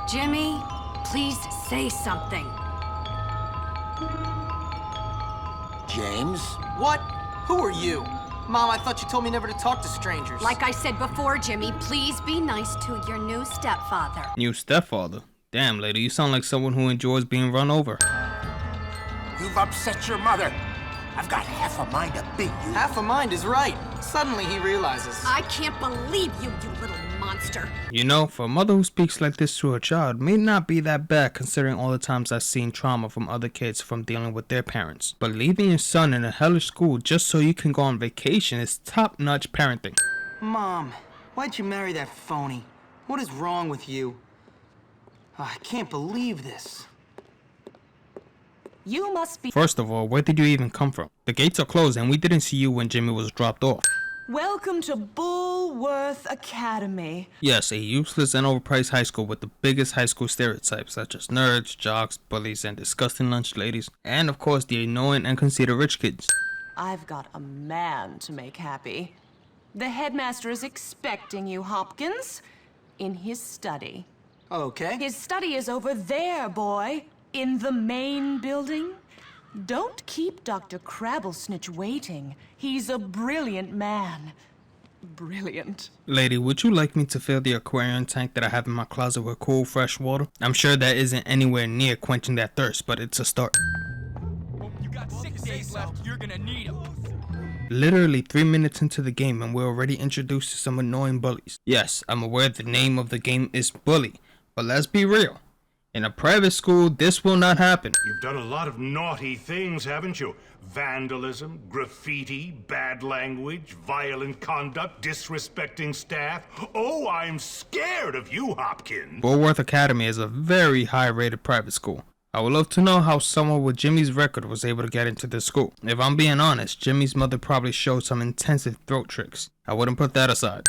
Jimmy, please say something. James? What? Who are you? Mom, I thought you told me never to talk to strangers. Like I said before, Jimmy, please be nice to your new stepfather. New stepfather? Damn, lady, you sound like someone who enjoys being run over. You've upset your mother. I've got half a mind to beat you. Half a mind is right. Suddenly he realizes. I can't believe you, you little monster. You know, for a mother who speaks like this to her child may not be that bad considering all the times I've seen trauma from other kids from dealing with their parents. But leaving your son in a hellish school just so you can go on vacation is top-notch parenting. Mom, why'd you marry that phony? What is wrong with you? I can't believe this. You must be... First of all, where did you even come from? The gates are closed and we didn't see you when Jimmy was dropped off. Welcome to Bullworth Academy. Yes, a useless and overpriced high school with the biggest high school stereotypes such as nerds, jocks, bullies, and disgusting lunch ladies. And of course, the annoying and conceited rich kids. I've got a man to make happy. The headmaster is expecting you, Hopkins, in his study. Okay. His study is over there, boy, in the main building. Don't keep Dr. Crabblesnitch waiting. He's a brilliant man. Brilliant. Lady, would you like me to fill the aquarium tank that I have in my closet with cool, fresh water? I'm sure that isn't anywhere near quenching that thirst, but it's a start. You got 6 days left. You're gonna need them. Literally 3 minutes into the game and we're already introduced to some annoying bullies. Yes, I'm aware the name of the game is Bully, but let's be real. In a private school, this will not happen. You've done a lot of naughty things, haven't you? Vandalism, graffiti, bad language, violent conduct, disrespecting staff. Oh, I'm scared of you, Hopkins. Bullworth Academy is a very high-rated private school. I would love to know how someone with Jimmy's record was able to get into this school. If I'm being honest, Jimmy's mother probably showed some intensive throat tricks. I wouldn't put that aside.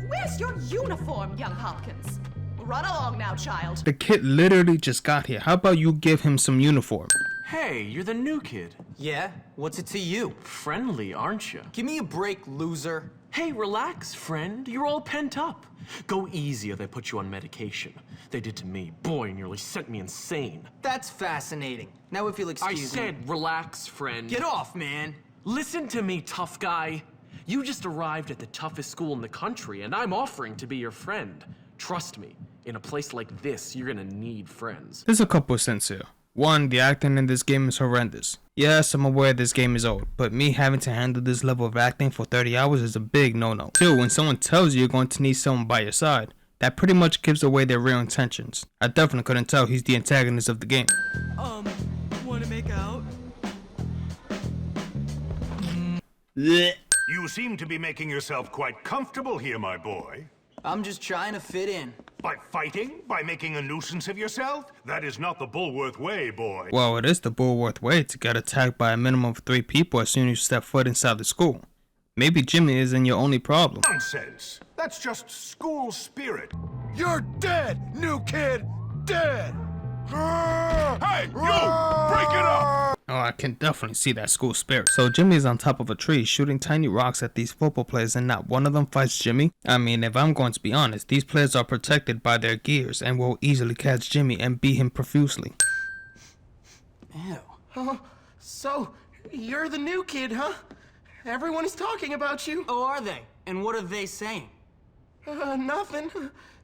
Where's your uniform, young Hopkins? Run along now, child. The kid literally just got here. How about you give him some uniform? Hey, you're the new kid. Yeah? What's it to you? Friendly, aren't you? Give me a break, loser. Hey, relax, friend. You're all pent up. Go easy or they put you on medication. They did to me. Boy, nearly sent me insane. That's fascinating. Now if you'll I excuse me. said relax, friend. Get off, man. Listen to me, tough guy. You just arrived at the toughest school in the country, and I'm offering to be your friend. Trust me, in a place like this, you're gonna need friends. There's a couple of sense here. One, the acting in this game is horrendous. Yes, I'm aware this game is old, but me having to handle this level of acting for 30 hours is a big no-no. Two, when someone tells you you're going to need someone by your side, that pretty much gives away their real intentions. I definitely couldn't tell he's the antagonist of the game. Wanna make out? You seem to be making yourself quite comfortable here, my boy. I'm just trying to fit in. By fighting? By making a nuisance of yourself? That is not the Bullworth way, boy. Well, it is the Bullworth way to get attacked by a minimum of 3 people as soon as you step foot inside the school. Maybe Jimmy isn't your only problem. Nonsense. That's just school spirit. You're dead, new kid! Dead! Hey, you! Break it up! Oh, I can definitely see that school spirit. So Jimmy is on top of a tree shooting tiny rocks at these football players and not one of them fights Jimmy? I mean, if I'm going to be honest, these players are protected by their gears and will easily catch Jimmy and beat him profusely. Ew. Oh, so you're the new kid, huh? Everyone is talking about you. Oh, are they? And what are they saying? Nothing.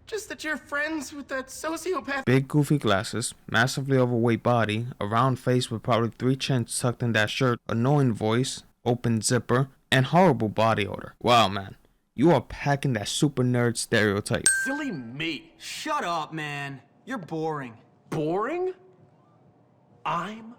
Just that you're friends with that sociopath. Big goofy glasses, massively overweight body, a round face with probably 3 chins tucked in that shirt, annoying voice, open zipper, and horrible body odor. Wow, man. You are packing that super nerd stereotype. Silly me. Shut up, man. You're boring. Boring? I'm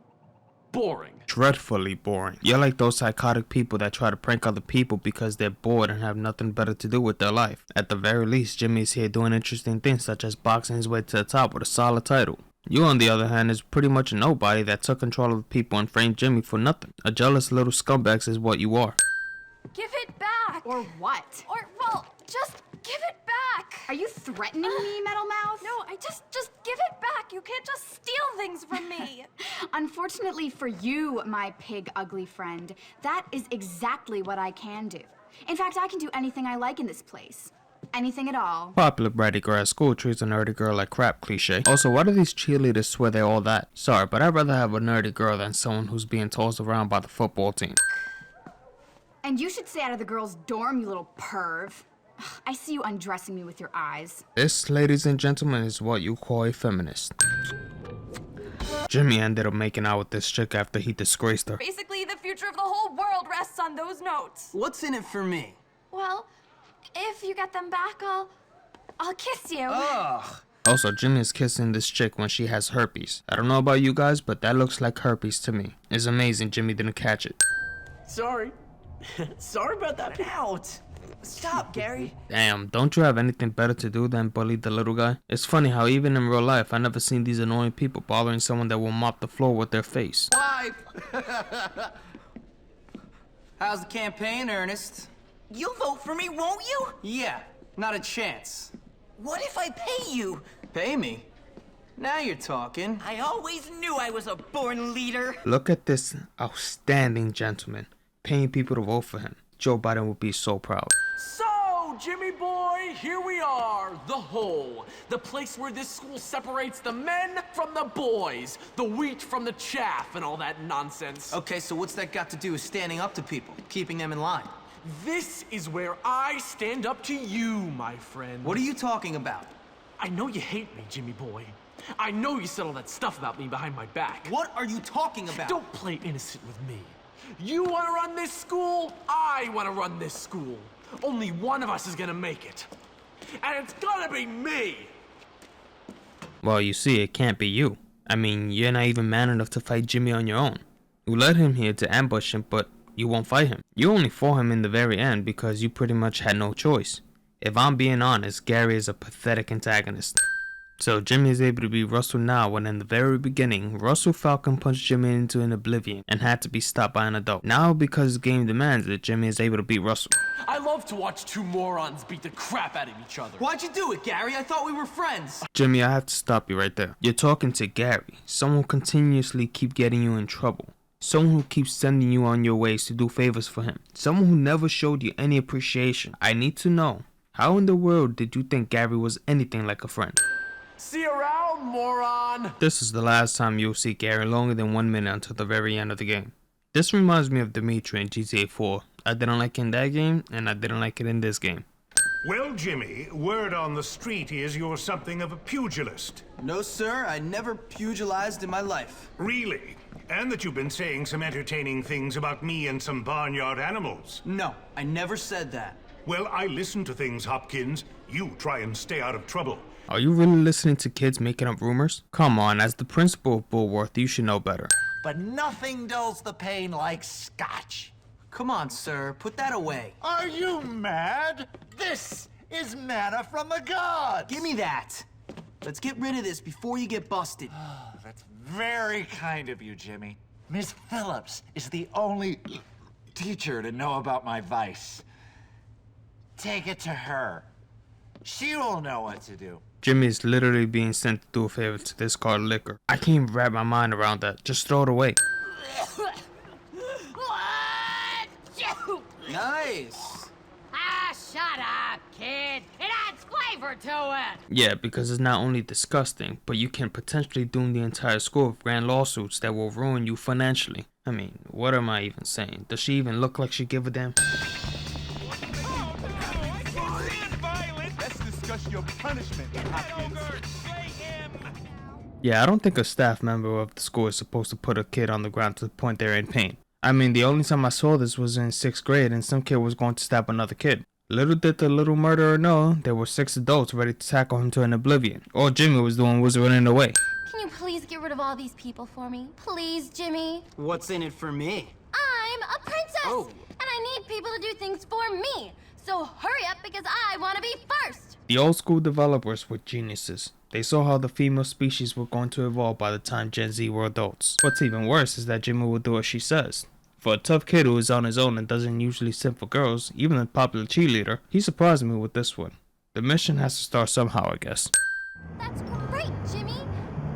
boring. Dreadfully boring. You're like those psychotic people that try to prank other people because they're bored and have nothing better to do with their life. At the very least, Jimmy is here doing interesting things such as boxing his way to the top with a solid title. You, on the other hand, is pretty much a nobody that took control of the people and framed Jimmy for nothing. A jealous little scumbag is what you are. Give it back! Or what? Or, well, just give it back! Are you threatening me, Metal Mouth? No, just give it back! You can't just steal things from me! Unfortunately for you, my pig ugly friend, that is exactly what I can do. In fact, I can do anything I like in this place. anything at all. Popular bratty girl at school treats a nerdy girl like crap cliche. Also, why do these cheerleaders swear they're all that? Sorry, but I'd rather have a nerdy girl than someone who's being tossed around by the football team. And you should stay out of the girls' dorm, you little perv. I see you undressing me with your eyes. This, ladies and gentlemen, is what you call a feminist. Jimmy ended up making out with this chick after he disgraced her. Basically, the future of the whole world rests on those notes. What's in it for me? Well, if you get them back, I'll kiss you. Ugh. Also, Jimmy is kissing this chick when she has herpes. I don't know about you guys, but that looks like herpes to me. It's amazing Jimmy didn't catch it. Sorry. Sorry about that. Out. Stop, Gary. Damn, don't you have anything better to do than bully the little guy? It's funny how even in real life, I never seen these annoying people bothering someone that will mop the floor with their face. Wipe. How's the campaign, Ernest? You'll vote for me, won't you? Yeah, not a chance. What if I pay you? Pay me? Now you're talking. I always knew I was a born leader. Look at this outstanding gentleman paying people to vote for him. Joe Biden would be so proud. So, Jimmy boy, here we are, the hole. The place where this school separates the men from the boys, the wheat from the chaff, and all that nonsense. Okay, so what's that got to do with standing up to people, keeping them in line? This is where I stand up to you, my friend. What are you talking about? I know you hate me, Jimmy boy. I know you said all that stuff about me behind my back. What are you talking about? Don't play innocent with me. You want to run this school? I want to run this school. Only one of us is gonna make it. And it's gonna be me! Well, you see, it can't be you. I mean, you're not even man enough to fight Jimmy on your own. You led him here to ambush him, but you won't fight him. You only fought him in the very end because you pretty much had no choice. If I'm being honest, Gary is a pathetic antagonist. So Jimmy is able to beat Russell now when in the very beginning, Russell Falcon punched Jimmy into an oblivion and had to be stopped by an adult. Now because the game demands it, Jimmy is able to beat Russell. I love to watch two morons beat the crap out of each other. Why'd you do it, Gary? I thought we were friends. Jimmy, I have to stop you right there. You're talking to Gary, someone who continuously keep getting you in trouble. Someone who keeps sending you on your ways to do favors for him. Someone who never showed you any appreciation. I need to know, how in the world did you think Gary was anything like a friend? See you around, moron! This is the last time you'll see Gary longer than 1 minute until the very end of the game. This reminds me of Dimitri in GTA 4. I didn't like it in that game, and I didn't like it in this game. Well, Jimmy, word on the street is you're something of a pugilist. No, sir, I never pugilized in my life. Really? And that you've been saying some entertaining things about me and some barnyard animals. No, I never said that. Well, I listen to things, Hopkins. You try and stay out of trouble. Are you really listening to kids making up rumors? Come on, as the principal of Bullworth, you should know better. But nothing dulls the pain like scotch. Come on, sir, put that away. Are you mad? This is manna from the gods. Give me that. Let's get rid of this before you get busted. That's very kind of you, Jimmy. Miss Phillips is the only teacher to know about my vice. Take it to her. She will know what to do. Jimmy is literally being sent to do a favor to discard liquor. I can't even wrap my mind around that. Just throw it away. Nice. Ah, shut up, kid. It adds flavor to it. Yeah, because it's not only disgusting, but you can potentially doom the entire school with grand lawsuits that will ruin you financially. I mean, what am I even saying? Does she even look like she give a damn? Your punishment, Hopkins. Yeah, I don't think a staff member of the school is supposed to put a kid on the ground to the point they're in pain. I mean, the only time I saw this was in 6th grade and some kid was going to stab another kid. Little did the little murderer know, there were 6 adults ready to tackle him to an oblivion. All Jimmy was doing was running away. Can you please get rid of all these people for me? Please, Jimmy? What's in it for me? I'm a princess! And I need people to do things for me! So hurry up because I want to be first! The old school developers were geniuses. They saw how the female species were going to evolve by the time Gen Z were adults. What's even worse is that Jimmy will do what she says. For a tough kid who is on his own and doesn't usually simp for girls, even a popular cheerleader, he surprised me with this one. The mission has to start somehow, I guess. That's great, Jimmy!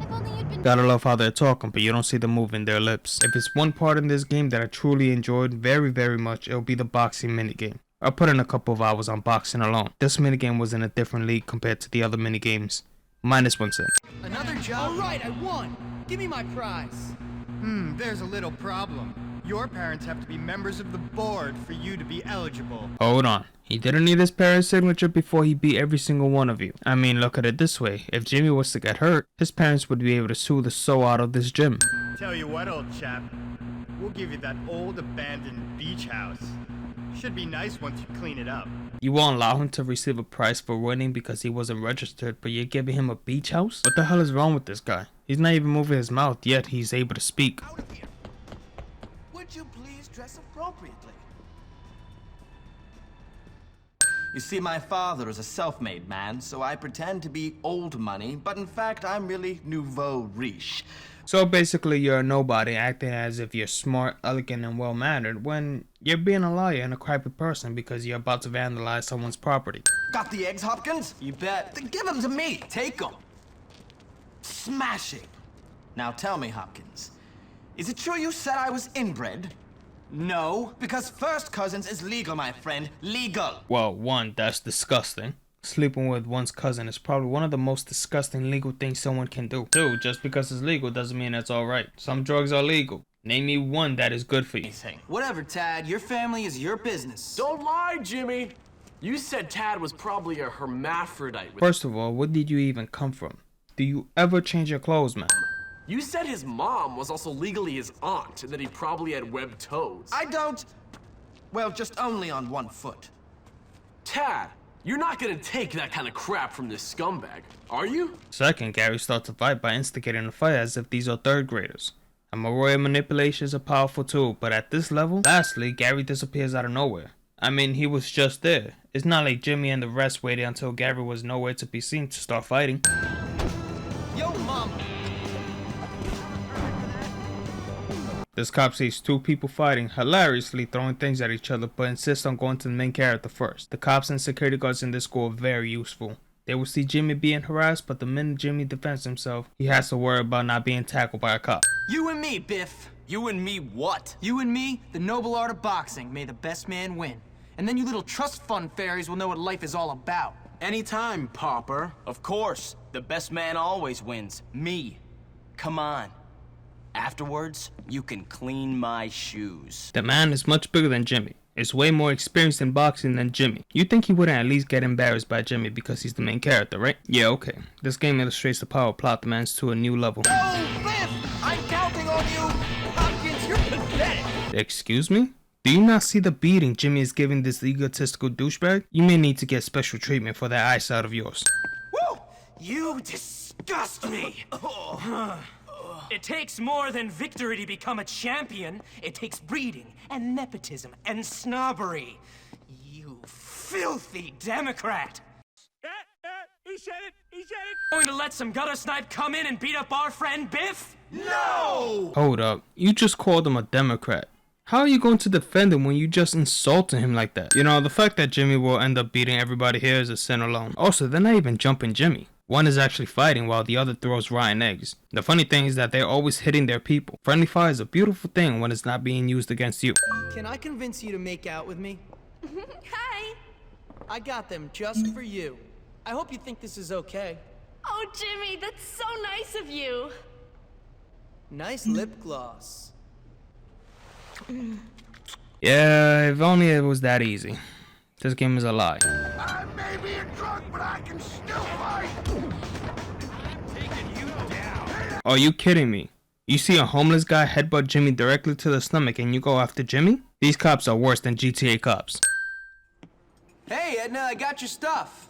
If only you'd been... Gotta love how they're talking, but you don't see them moving their lips. If it's one part in this game that I truly enjoyed very, very much, it'll be the boxing minigame. or put in a couple of hours on boxing alone. This minigame was in a different league compared to the other minigames. -1 cent. Another job? All right, I won. Give me my prize. There's a little problem. Your parents have to be members of the board for you to be eligible. Hold on. He didn't need his parents' signature before he beat every single one of you. I mean, look at it this way. If Jimmy was to get hurt, his parents would be able to sue the soul out of this gym. Tell you what, old chap. We'll give you that old abandoned beach house. Should be nice once you clean it up. You won't allow him to receive a prize for winning because he wasn't registered, but you're giving him a beach house? What the hell is wrong with this guy? He's not even moving his mouth, yet he's able to speak. Out of here. Would you please dress appropriately? You see, my father is a self-made man, so I pretend to be old money, but in fact, I'm really nouveau riche. So basically, you're a nobody acting as if you're smart, elegant, and well-mannered when you're being a liar and a crappy person because you're about to vandalize someone's property. Got the eggs, Hopkins? You bet. Then give them to me. Take them. Smashing. Now tell me, Hopkins, is it true you said I was inbred? No, because first cousins is legal, my friend. Legal. Well, one, that's disgusting. Sleeping with one's cousin is probably one of the most disgusting legal things someone can do. Two, just because it's legal doesn't mean it's alright. Some drugs are legal. Name me one that is good for you. Whatever, Tad. Your family is your business. Don't lie, Jimmy. You said Tad was probably a hermaphrodite. First of all, where did you even come from? Do you ever change your clothes, man? You said his mom was also legally his aunt, and that he probably had webbed toes. I don't... Well, just only on one foot. Tad, you're not gonna take that kind of crap from this scumbag, are you? Second, Gary starts a fight by instigating a fight as if these are third graders. Amoroya manipulation is a powerful tool, but at this level, lastly, Gary disappears out of nowhere. I mean, he was just there. It's not like Jimmy and the rest waited until Gary was nowhere to be seen to start fighting. Yo, mama. This cop sees two people fighting, hilariously throwing things at each other, but insists on going to the main character first. The cops and security guards in this school are very useful. They will see Jimmy being harassed, but the minute Jimmy defends himself, he has to worry about not being tackled by a cop. You and me, Biff. You and me what? You and me, the noble art of boxing. May the best man win. And then you little trust fund fairies will know what life is all about. Anytime, pauper. Of course. The best man always wins. Me. Come on. Afterwards, you can clean my shoes. The man is much bigger than Jimmy. Is way more experienced in boxing than Jimmy. You think he wouldn't at least get embarrassed by Jimmy because he's the main character, right? Yeah, okay. This game illustrates the power of plot demands to a new level. Oh, Biff! I'm counting on you! Hopkins, you're pathetic! Excuse me? Do you not see the beating Jimmy is giving this egotistical douchebag? You may need to get special treatment for that eyesight of yours. Woo! You disgust me! It takes more than victory to become a champion. It takes breeding and nepotism and snobbery. You filthy Democrat! He said it! He said it! Going to let some gutter snipe come in and beat up our friend Biff? No! Hold up. You just called him a Democrat. How are you going to defend him when you just insulted him like that? You know, the fact that Jimmy will end up beating everybody here is a sin alone. Also, they're not even jumping Jimmy. One is actually fighting while the other throws rotten eggs. The funny thing is that they're always hitting their people. Friendly fire is a beautiful thing when it's not being used against you. Can I convince you to make out with me? Hi. I got them just for you. I hope you think this is okay. Oh, Jimmy, that's so nice of you. Nice lip gloss. Yeah, if only it was that easy. This game is a lie. I may be a drunk, but I can still fight. Taking you down. Are you kidding me? You see a homeless guy headbutt Jimmy directly to the stomach and you go after Jimmy? These cops are worse than GTA cops. Hey, Edna, I got your stuff.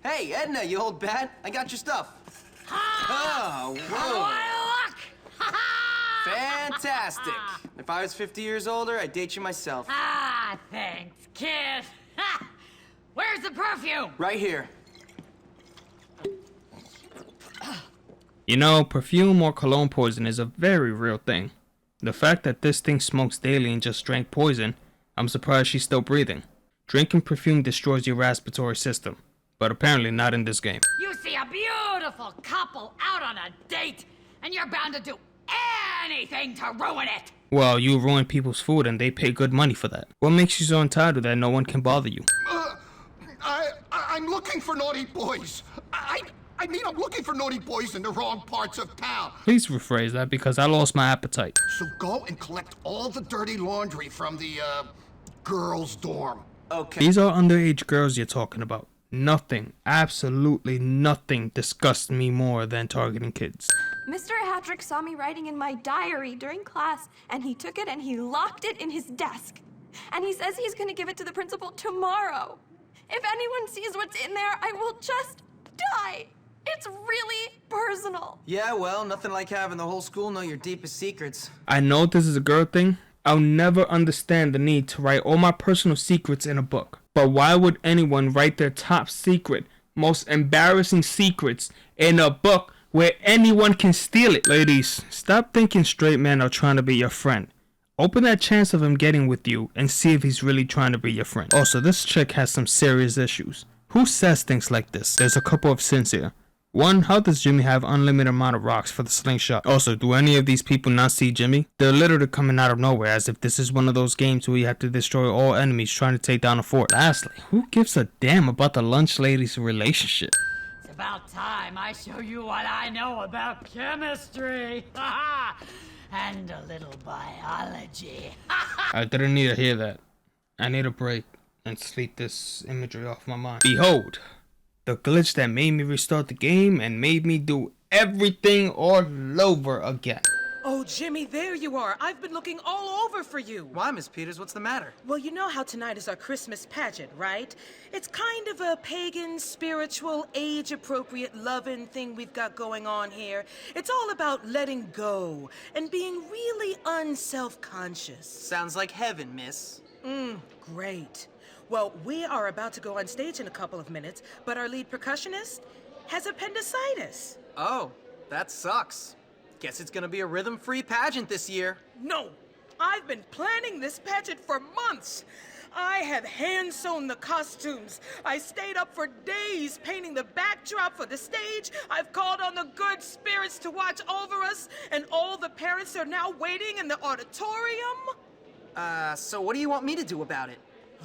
Hey, Edna, you old bat, I got your stuff. Oh, whoa. Fantastic. If I was 50 years older, I'd date you myself. Ah, thanks, kid. Ha! Where's the perfume? Right here. You know, perfume or cologne poison is a very real thing. The fact that this thing smokes daily and just drank poison, I'm surprised she's still breathing. Drinking perfume destroys your respiratory system, but apparently not in this game. You see a beautiful couple out on a date, and you're bound to do anything to ruin it. Well, you ruin people's food and they pay good money for that. What makes you so entitled that no one can bother you? I'm looking for naughty boys. I mean, I'm looking for naughty boys in the wrong parts of town. Please rephrase that because I lost my appetite. So go and collect all the dirty laundry from the, girls' dorm. Okay. These are underage girls you're talking about. Nothing, absolutely nothing disgusts me more than targeting kids. Mr. Hattrick saw me writing in my diary during class, and he took it and he locked it in his desk. And he says he's gonna give it to the principal tomorrow. If anyone sees what's in there, I will just die. It's really personal. Yeah, well, nothing like having the whole school know your deepest secrets. I know this is a girl thing. I'll never understand the need to write all my personal secrets in a book. But why would anyone write their top secret, most embarrassing secrets in a book where anyone can steal it? Ladies, stop thinking straight men are trying to be your friend. Open that chance of him getting with you and see if he's really trying to be your friend. Also, this chick has some serious issues. Who says things like this? There's a couple of sins here. One, how does Jimmy have unlimited amount of rocks for the slingshot? Also, do any of these people not see Jimmy? They're literally coming out of nowhere as if this is one of those games where you have to destroy all enemies trying to take down a fort. Lastly, who gives a damn about the lunch lady's relationship? It's about time I show you what I know about chemistry. And a little biology. I didn't need to hear that. I need a break and sleep this imagery off my mind. Behold, the glitch that made me restart the game and made me do everything all over again. Oh, Jimmy, there you are. I've been looking all over for you. Why, Miss Peters? What's the matter? Well, you know how tonight is our Christmas pageant, right? It's kind of a pagan, spiritual, age-appropriate, loving thing we've got going on here. It's all about letting go and being really unself-conscious. Sounds like heaven, miss. Great. Well, we are about to go on stage in a couple of minutes, but our lead percussionist has appendicitis. Oh, that sucks. Guess it's gonna be a rhythm-free pageant this year. No! I've been planning this pageant for months. I have hand-sewn the costumes. I stayed up for days painting the backdrop for the stage. I've called on the good spirits to watch over us, and all the parents are now waiting in the auditorium. So what do you want me to do about it?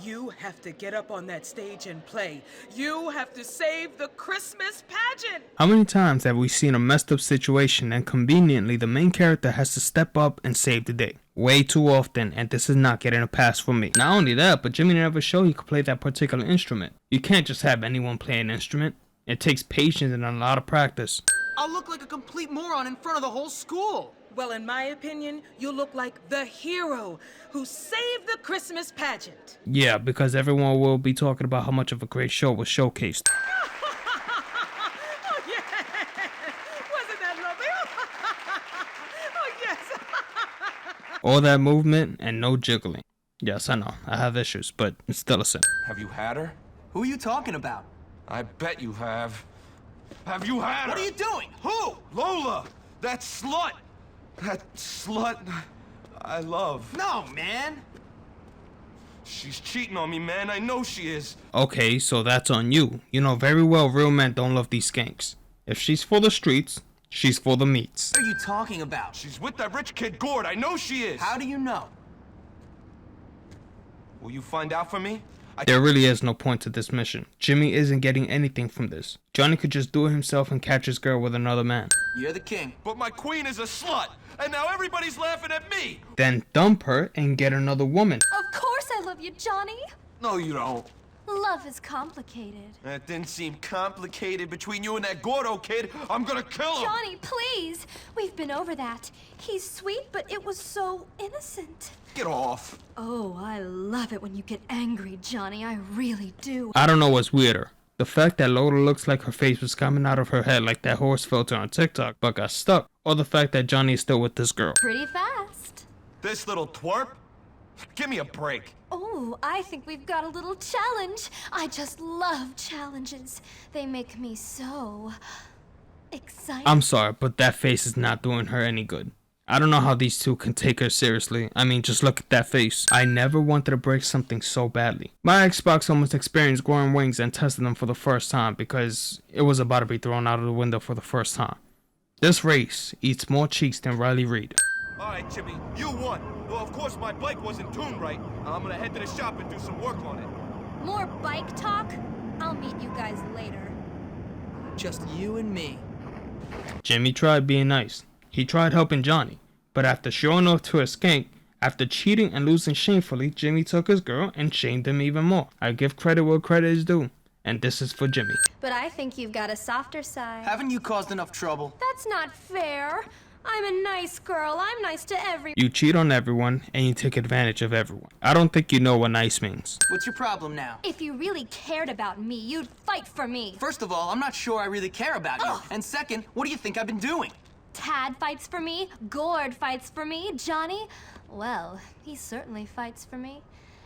You have to get up on that stage and play. You have to save the Christmas pageant. How many times have we seen a messed up situation and conveniently the main character has to step up and save the day? Way too often, and this is not getting a pass from me. Not only that, but Jimmy never showed he could play that particular instrument. You can't just have anyone play an instrument. It takes patience and a lot of practice. I'll look like a complete moron in front of the whole school. Well, in my opinion, you look like the hero who saved the Christmas pageant. Yeah, because everyone will be talking about how much of a great show was showcased. Oh, yes! Wasn't that lovely? Oh, yes! All that movement and no jiggling. Yes, I know, I have issues, but it's still a sin. Have you had her? Who are you talking about? I bet you have. Have you had her? What are you doing? Who? Lola! That slut! That slut I love. No, man. She's cheating on me, man. I know she is. Okay, so that's on you. You know very well real men don't love these skanks. If she's for the streets, she's for the meats. What are you talking about? She's with that rich kid Gord. I know she is. How do you know? Will you find out for me? There really is no point to this mission. Jimmy isn't getting anything from this. Johnny could just do it himself and catch his girl with another man. You're the king. But my queen is a slut, and now everybody's laughing at me. Then dump her and get another woman. Of course I love you, Johnny. No, you don't. Love is complicated. That didn't seem complicated between you and that Gordo kid. I'm gonna kill him. Johnny, please. We've been over that. He's sweet, but it was so innocent. Get off. Oh, I love it when you get angry, Johnny. I really do. I don't know what's weirder. The fact that Lola looks like her face was coming out of her head like that horse filter on TikTok but got stuck. Or the fact that Johnny is still with this girl. Pretty fast. This little twerp? Give me a break. Oh, I think we've got a little challenge. I just love challenges. They make me so excited. I'm sorry, but that face is not doing her any good. I don't know how these two can take her seriously. I mean, just look at that face. I never wanted to break something so badly. My Xbox almost experienced growing wings and tested them for the first time because it was about to be thrown out of the window for the first time. This race eats more cheeks than Riley Reid. All right, Jimmy, you won. Though, of course, my bike wasn't tuned right. I'm gonna head to the shop and do some work on it. More bike talk? I'll meet you guys later. Just you and me. Jimmy tried being nice. He tried helping Johnny. But after showing off to a skank, after cheating and losing shamefully, Jimmy took his girl and shamed him even more. I give credit where credit is due. And this is for Jimmy. But I think you've got a softer side. Haven't you caused enough trouble? That's not fair. I'm a nice girl. I'm nice to everyone. You cheat on everyone and you take advantage of everyone. I don't think you know what nice means. What's your problem now? If you really cared about me, you'd fight for me. First of all, I'm not sure I really care about you. And second, what do you think I've been doing? Tad fights for me. Gord fights for me. Johnny, well, he certainly fights for me.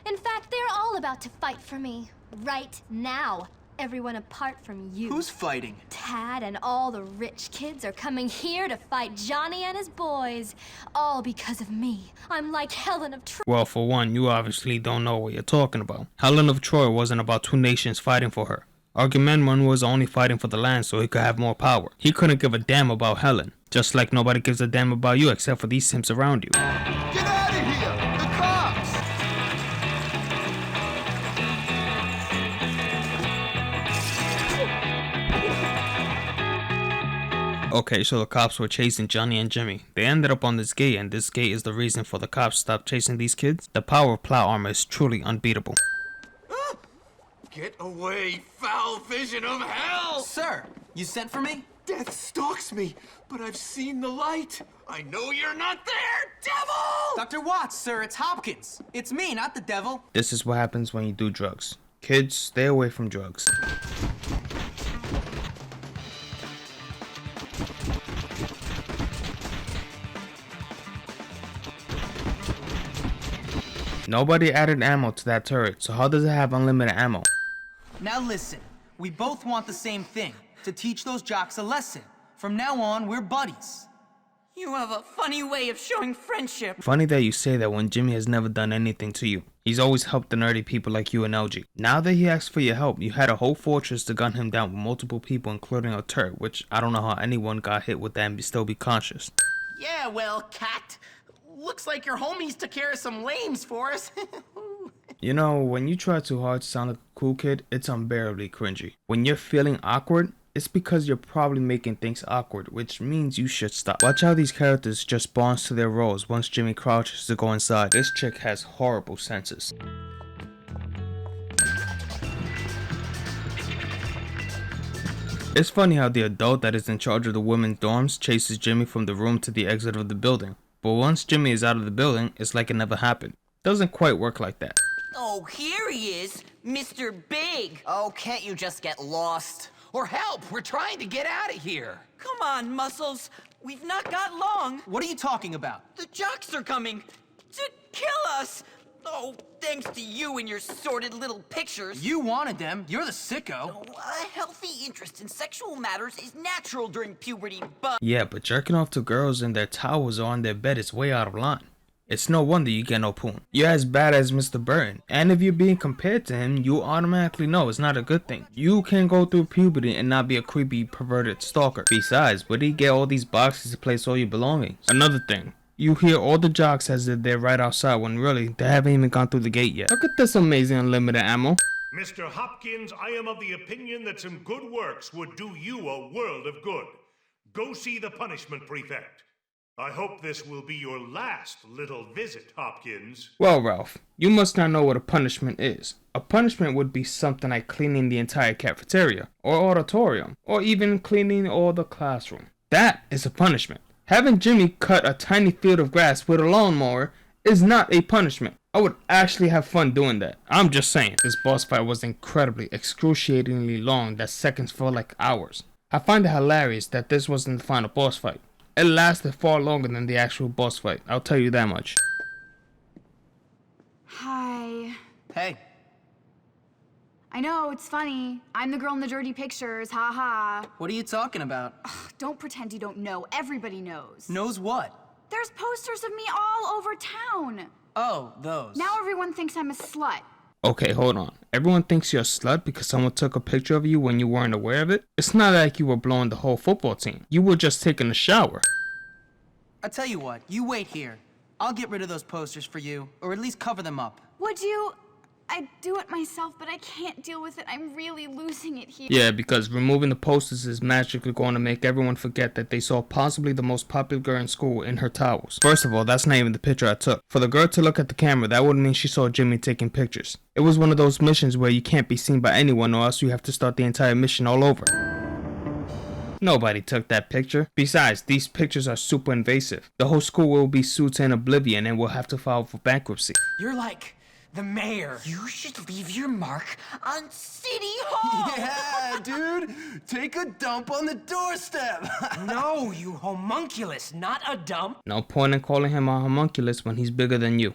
In fact, they're all about to fight for me. Right now. Everyone apart from you. Who's fighting? Tad and all the rich kids are coming here to fight Johnny and his boys. All because of me. I'm like Helen of Troy. Well, for one, you obviously don't know what you're talking about. Helen of Troy wasn't about two nations fighting for her. Agamemnon was only fighting for the land so he could have more power. He couldn't give a damn about Helen. Just like nobody gives a damn about you except for these simps around you. Get out of here! The cops! Okay, so the cops were chasing Johnny and Jimmy. They ended up on this gate, and this gate is the reason for the cops to stop chasing these kids. The power of plot armor is truly unbeatable. Get away, foul vision of hell! Sir, you sent for me? Death stalks me, but I've seen the light. I know you're not there, devil! Dr. Watts, sir, it's Hopkins. It's me, not the devil. This is what happens when you do drugs. Kids, stay away from drugs. Nobody added ammo to that turret, so how does it have unlimited ammo? Now listen, we both want the same thing, to teach those jocks a lesson. From now on, we're buddies. You have a funny way of showing friendship. Funny that you say that when Jimmy has never done anything to you. He's always helped the nerdy people like you and LG. Now that he asked for your help, you had a whole fortress to gun him down with multiple people including a turret, which I don't know how anyone got hit with that and still be conscious. Yeah, well, Cat, looks like your homies took care of some lames for us. You know, when you try too hard to sound like a cool kid, it's unbearably cringy. When you're feeling awkward, it's because you're probably making things awkward, which means you should stop. Watch how these characters just bonds to their roles once Jimmy crouches to go inside. This chick has horrible senses. It's funny how the adult that is in charge of the women's dorms chases Jimmy from the room to the exit of the building. But once Jimmy is out of the building, it's like it never happened. Doesn't quite work like that. Oh, here he is, Mr. Big. Oh, can't you just get lost? Or help, we're trying to get out of here. Come on, Muscles. We've not got long. What are you talking about? The jocks are coming to kill us. Oh, thanks to you and your sordid little pictures. You wanted them. You're the sicko. Oh, a healthy interest in sexual matters is natural during puberty, but... Yeah, but jerking off to girls in their towels or on their bed is way out of line. It's no wonder you get no poon. You're as bad as Mr. Burton, and if you're being compared to him, you automatically know it's not a good thing. You can go through puberty and not be a creepy, perverted stalker. Besides, where do you get all these boxes to place all your belongings? Another thing, you hear all the jocks as if they're right outside when really, they haven't even gone through the gate yet. Look at this amazing unlimited ammo. Mr. Hopkins, I am of the opinion that some good works would do you a world of good. Go see the punishment prefect. I hope this will be your last little visit, Hopkins. Well, Ralph, you must not know what a punishment is. A punishment would be something like cleaning the entire cafeteria, or auditorium, or even cleaning all the classroom. That is a punishment. Having Jimmy cut a tiny field of grass with a lawnmower is not a punishment. I would actually have fun doing that. I'm just saying. This boss fight was incredibly, excruciatingly long that seconds felt like hours. I find it hilarious that this wasn't the final boss fight. It lasted far longer than the actual boss fight, I'll tell you that much. Hi. Hey. I know, it's funny. I'm the girl in the dirty pictures, haha. What are you talking about? Ugh, don't pretend you don't know. Everybody knows. Knows what? There's posters of me all over town. Oh, those. Now everyone thinks I'm a slut. Okay, hold on. Everyone thinks you're a slut because someone took a picture of you when you weren't aware of it? It's not like you were blowing the whole football team. You were just taking a shower. I tell you what, you wait here. I'll get rid of those posters for you, or at least cover them up. Would you? I'd do it myself, but I can't deal with it. I'm really losing it here. Yeah, because removing the posters is magically going to make everyone forget that they saw possibly the most popular girl in school in her towels. First of all, that's not even the picture I took. For the girl to look at the camera, that would mean she saw Jimmy taking pictures. It was one of those missions where you can't be seen by anyone or else you have to start the entire mission all over. Nobody took that picture. Besides, these pictures are super invasive. The whole school will be sued to oblivion and will have to file for bankruptcy. You're like the mayor. You should leave your mark on City Hall. Yeah, dude. Take a dump on the doorstep. No, you homunculus, not a dump. No point in calling him a homunculus when he's bigger than you.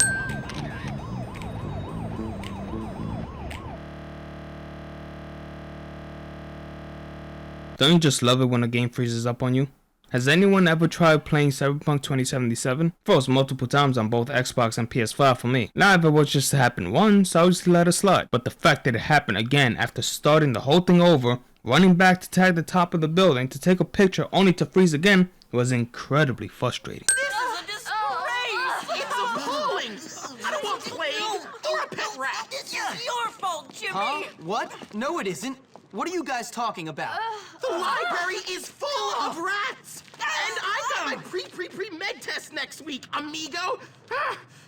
Don't you just love it when a game freezes up on you? Has anyone ever tried playing Cyberpunk 2077? Froze multiple times on both Xbox and PS5 for me. Now if it was just to happen once, I would just let it slide. But the fact that it happened again after starting the whole thing over, running back to tag the top of the building to take a picture only to freeze again, was incredibly frustrating. This is a disgrace! It's appalling! I don't want planes or a pet rat! This is your fault, Jimmy! Huh? What? No, it isn't. What are you guys talking about? The library is full of rats! And I got my pre-med test next week, amigo!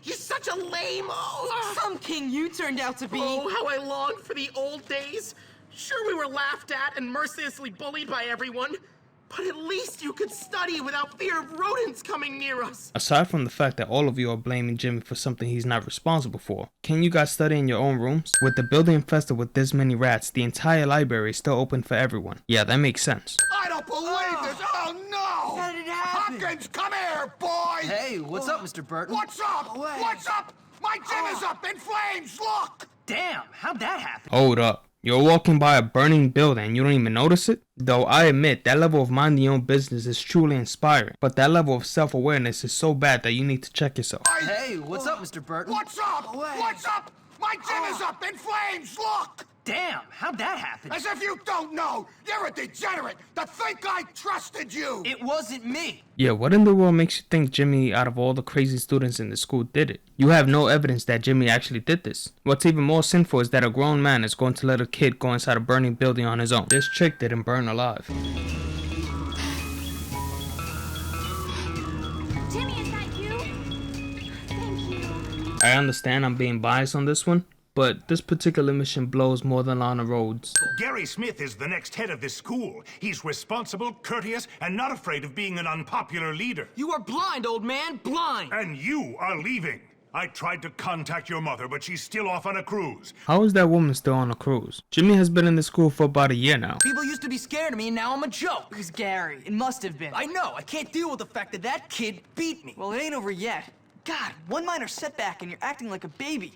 You're such a lame. Some king you turned out to be. Oh, how I long for the old days. Sure, we were laughed at and mercilessly bullied by everyone, but at least you could study without fear of rodents coming near us. Aside from the fact that all of you are blaming Jimmy for something he's not responsible for, can you guys study in your own rooms? With the building infested with this many rats, the entire library is still open for everyone. Yeah, that makes sense. I don't believe this! Oh no! How did it happen? Hopkins, come here, boy! Hey, what's up, Mr. Burton? What's up? What's up? My gym is up in flames, look! Damn, how'd that happen? Hold up. You're walking by a burning building and you don't even notice it? Though I admit that level of minding your own business is truly inspiring, but that level of self-awareness is so bad that you need to check yourself. Hey, what's up, Mr. Burton? What's up? What's up? My gym is up in flames, look! Damn, how'd that happen? As if you don't know! You're a degenerate to think I trusted you! It wasn't me! Yeah, what in the world makes you think Jimmy, out of all the crazy students in the school, did it? You have no evidence that Jimmy actually did this. What's even more sinful is that a grown man is going to let a kid go inside a burning building on his own. This chick didn't burn alive. Jimmy, is that you? Thank you. I understand I'm being biased on this one, but this particular mission blows more than Lana Rhodes. Gary Smith is the next head of this school. He's responsible, courteous, and not afraid of being an unpopular leader. You are blind, old man, blind! And you are leaving. I tried to contact your mother, but she's still off on a cruise. How is that woman still on a cruise? Jimmy has been in the school for about a year now. People used to be scared of me, and now I'm a joke. It was Gary. It must have been. I know. I can't deal with the fact that that kid beat me. Well, it ain't over yet. God, one minor setback and you're acting like a baby.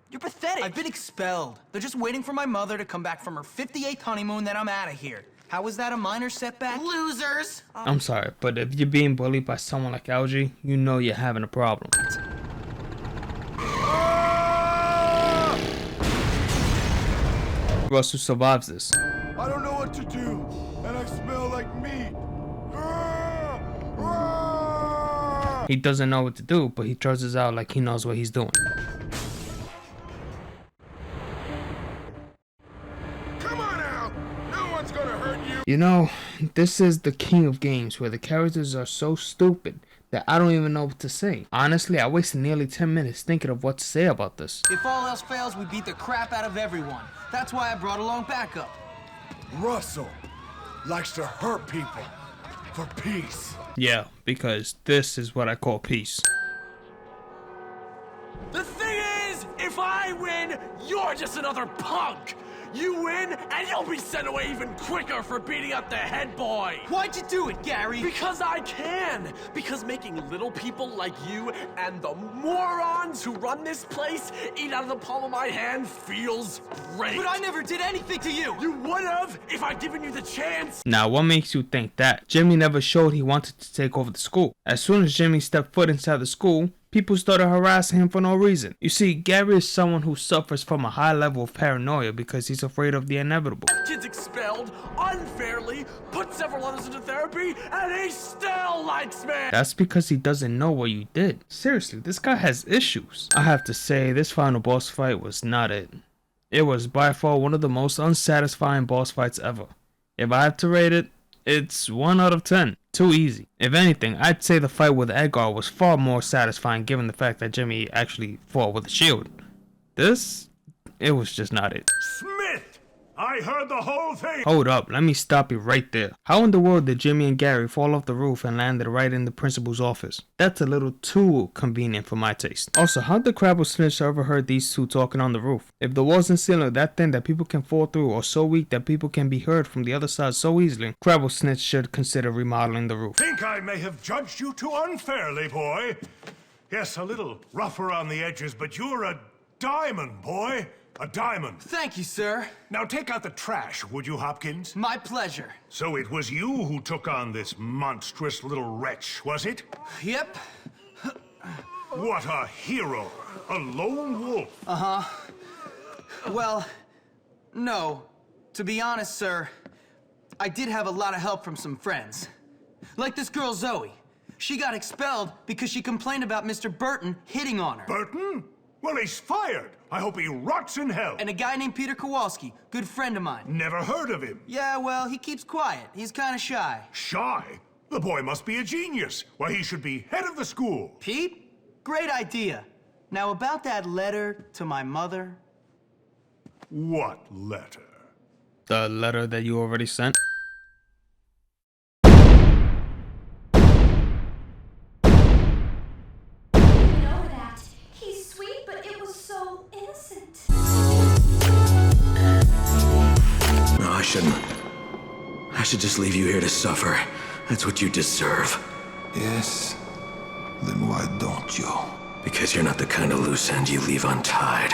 You're pathetic. I've been expelled. They're just waiting for my mother to come back from her 58th honeymoon, then I'm out of here. How was that a minor setback? Losers! I'm sorry, but if you're being bullied by someone like Algie, you know you're having a problem. Russell survives this. I don't know what to do, and I smell like meat. He doesn't know what to do, but he throws out like he knows what he's doing. Come on out! No one's gonna hurt you! You know, this is the king of games where the characters are so stupid that I don't even know what to say. Honestly, I wasted nearly 10 minutes thinking of what to say about this. If all else fails, we beat the crap out of everyone. That's why I brought along backup. Russell likes to hurt people for peace. Yeah, because this is what I call peace. The thing is, if I win, you're just another punk. You win, and you'll be sent away even quicker for beating up the head boy. Why'd you do it, Gary? Because I can. Because making little people like you and the morons who run this place eat out of the palm of my hand feels great. But I never did anything to you. You would have if I'd given you the chance. Now, what makes you think that? Jimmy never showed he wanted to take over the school. As soon as Jimmy stepped foot inside the school, people started harassing him for no reason. You see, Gary is someone who suffers from a high level of paranoia because he's afraid of the inevitable. Kid's expelled unfairly, put several others into therapy, and he still likes me! That's because he doesn't know what you did. Seriously, this guy has issues. I have to say, this final boss fight was not it. It was by far one of the most unsatisfying boss fights ever. If I have to rate it, it's 1 out of 10. Too easy. If anything, I'd say the fight with Edgar was far more satisfying given the fact that Jimmy actually fought with a shield. This, it was just not it. Smith! I heard the whole thing! Hold up, let me stop you right there. How in the world did Jimmy and Gary fall off the roof and landed right in the principal's office? That's a little too convenient for my taste. Also, how did Crabble Snitch overheard these two talking on the roof? If the walls and ceiling are that thin that people can fall through or so weak that people can be heard from the other side so easily, Crabble Snitch should consider remodeling the roof. Think I may have judged you too unfairly, boy. Yes, a little rough around the edges, but you're a diamond, boy. A diamond. Thank you, sir. Now take out the trash, would you, Hopkins? My pleasure. So it was you who took on this monstrous little wretch, was it? Yep. What a hero. A lone wolf. Uh-huh. Well, no. To be honest, sir, I did have a lot of help from some friends. Like this girl, Zoe. She got expelled because she complained about Mr. Burton hitting on her. Burton? Well, he's fired. I hope he rots in hell. And a guy named Peter Kowalski, good friend of mine. Never heard of him. Yeah, well, he keeps quiet. He's kind of shy. Shy? The boy must be a genius. Why, he should be head of the school. Pete? Great idea. Now, about that letter to my mother. What letter? The letter that you already sent? No, I shouldn't. I should just leave you here to suffer. That's what you deserve. Yes? Then why don't you? Because you're not the kind of loose end you leave untied.